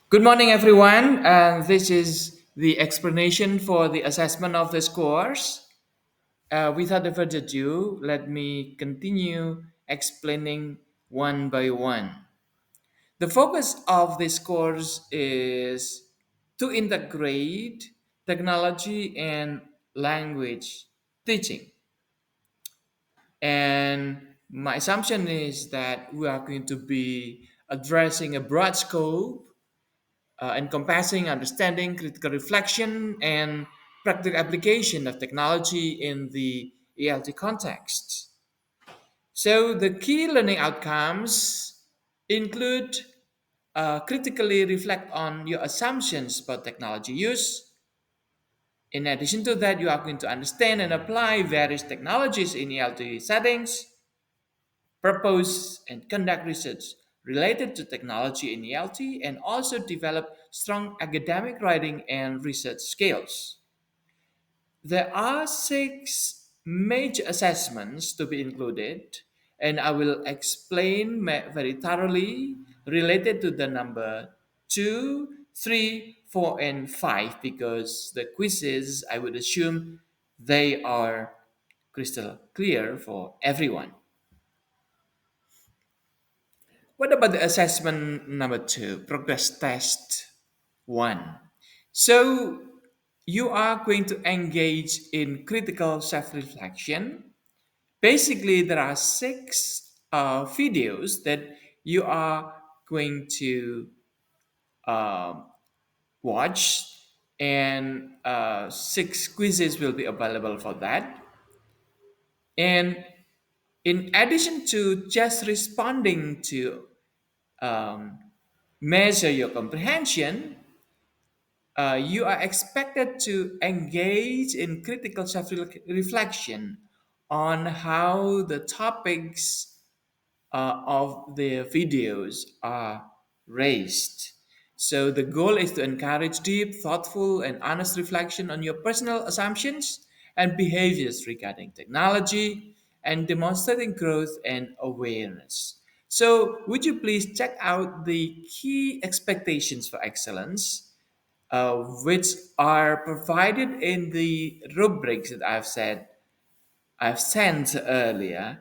Good morning, everyone. This is the explanation for the assessment of this course. Without further ado, let me continue explaining one by one. The focus of this course is to integrate technology and language teaching. And my assumption is that we are going to be addressing a broad scope encompassing understanding, critical reflection, and practical application of technology in the ELT context. So, the key learning outcomes include critically reflect on your assumptions about technology use. In addition to that, you are going to understand and apply various technologies in ELT settings, propose and conduct research related to technology in ELT, and also develop strong academic writing and research skills. There are six major assessments to be included, and I will explain very thoroughly related to the number two, three, four, and five because the quizzes, I would assume, they are crystal clear for everyone. What about the assessment number two, progress test one? So you are going to engage in critical self reflection. Basically, there are six videos that you are going to uh, watch, and six quizzes will be available for that. And in addition to just responding to um, measure your comprehension, you are expected to engage in critical self reflection on how the topics of the videos are raised. So, the goal is to encourage deep, thoughtful, and honest reflection on your personal assumptions and behaviors regarding technology and demonstrating growth and awareness. So, would you please check out the key expectations for excellence, which are provided in the rubrics that I've sent earlier.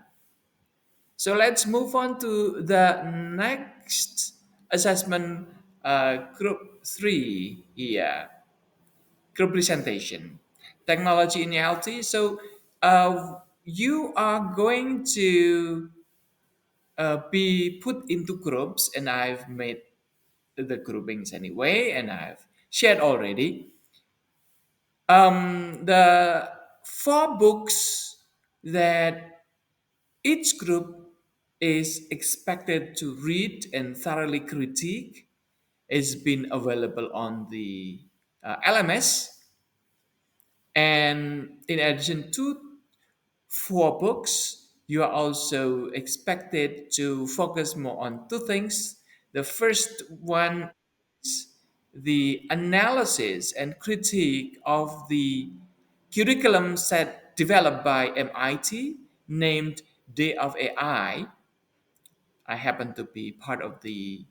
So let's move on to the next assessment, group three here, group presentation, technology in reality. So you are going to be put into groups, and I've made the groupings anyway, and I've shared already. The four books that each group is expected to read and thoroughly critique is been available on the LMS. And in addition to four books, you are also expected to focus more on two things. The first one is the analysis and critique of the curriculum set developed by MIT named Day of AI. I happen to be part of the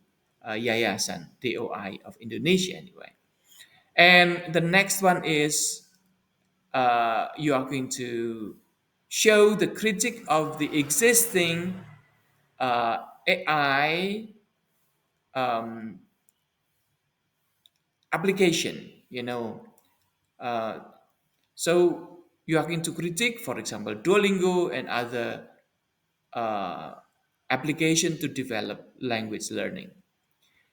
Yayasan DOI of Indonesia anyway. And the next one is you are going to show the critique of the existing AI um, application. Uh, so you are going to critique, for example, Duolingo and other uh, application to develop language learning.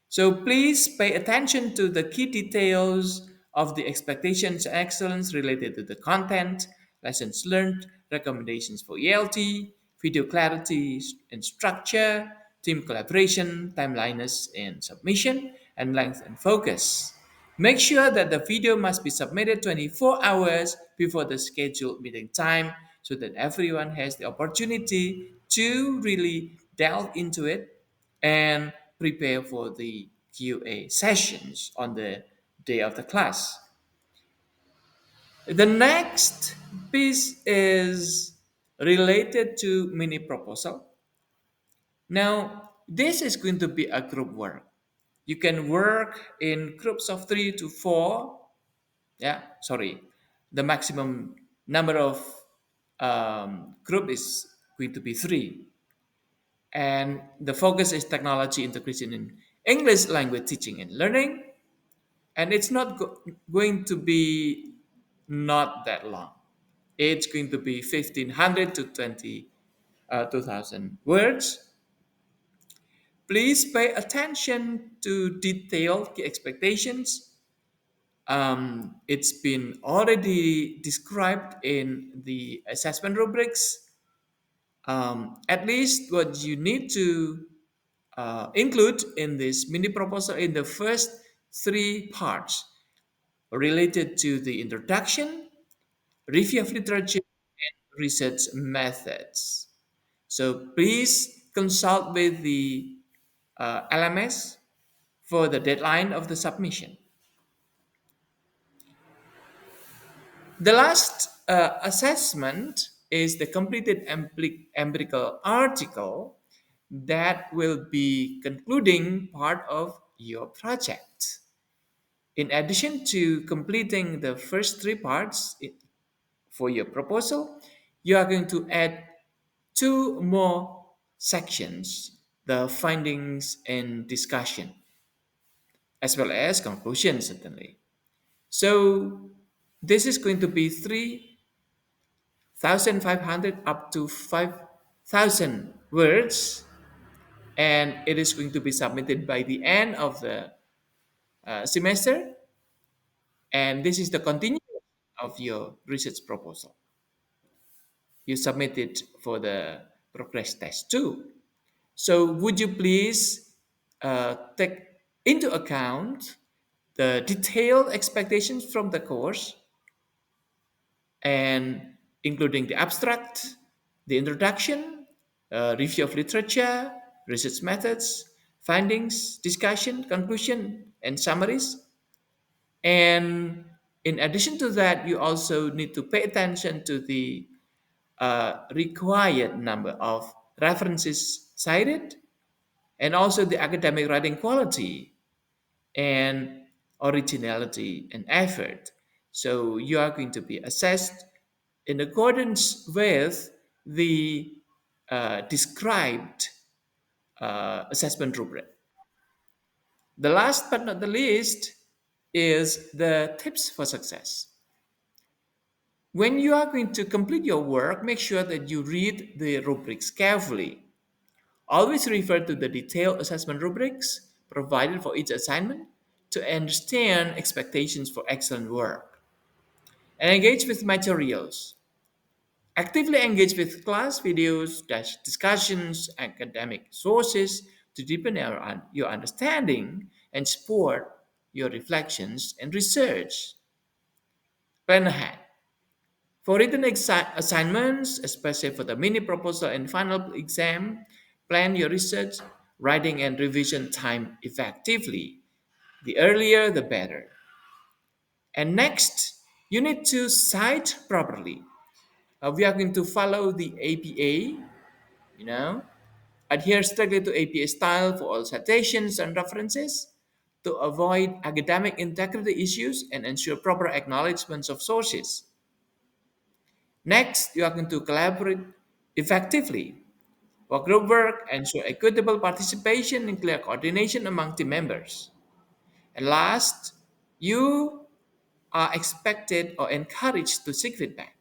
So please pay attention to the key details of the expectations and excellence related to the content, lessons learned, recommendations for ELT, video clarity and structure, team collaboration, timeliness and submission, and length and focus. Make sure that the video must be submitted 24 hours before the scheduled meeting time so that everyone has the opportunity to really delve into it and prepare for the QA sessions on the day of the class. The next piece is related to mini proposal. Now, this is going to be a group work. You can work in groups of 3 to 4. Yeah, sorry. The maximum number of group is going to be 3. And the focus is technology integration in English language teaching and learning. And it's not going to be not that long. It's going to be 1500 to 2000 words. Please pay attention to detailed key expectations. It's been already described in the assessment rubrics. At least what you need to include in this mini proposal in the first 3 parts related to the introduction, review of literature, and research methods. So please consult with the LMS for the deadline of the submission. The last assessment is the completed empirical article that will be concluding part of your project. In addition to completing the first 3 parts for your proposal, you are going to add 2 more sections, the findings and discussion, as well as conclusion, certainly. So this is going to be 3,500 up to 5,000 words, and it is going to be submitted by the end of the semester. And this is the continuation of your research proposal. You submit it for the progress test too. So, would you please take into account the detailed expectations from the course, and including the abstract, the introduction, review of literature, research methods, findings, discussion, conclusion, and summaries. And in addition to that, you also need to pay attention to the required number of references cited, and also the academic writing quality and originality and effort. So you are going to be assessed in accordance with the described assessment rubric. The last but not the least is the tips for success. When you are going to complete your work, make sure that you read the rubrics carefully. Always refer to the detailed assessment rubrics provided for each assignment to understand expectations for excellent work. And engage with materials. Actively engage with class videos, discussions, academic sources to deepen your understanding and support your reflections and research. Plan ahead. For written assignments, especially for the mini proposal and final exam, plan your research, writing, and revision time effectively. The earlier, the better. And next, you need to cite properly. We are going to follow the APA, you know, adhere strictly to APA style for all citations and references to avoid academic integrity issues and ensure proper acknowledgments of sources. Next, you are going to collaborate effectively. For group work, ensure equitable participation and clear coordination among team members. And last, you are expected or encouraged to seek feedback.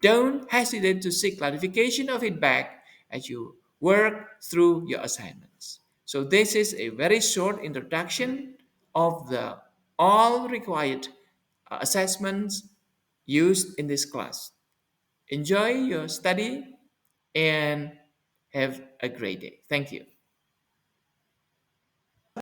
Don't hesitate to seek clarification or feedback as you work through your assignments. So this is a very short introduction of the all required assessments used in this class. Enjoy your study and have a great day. Thank you.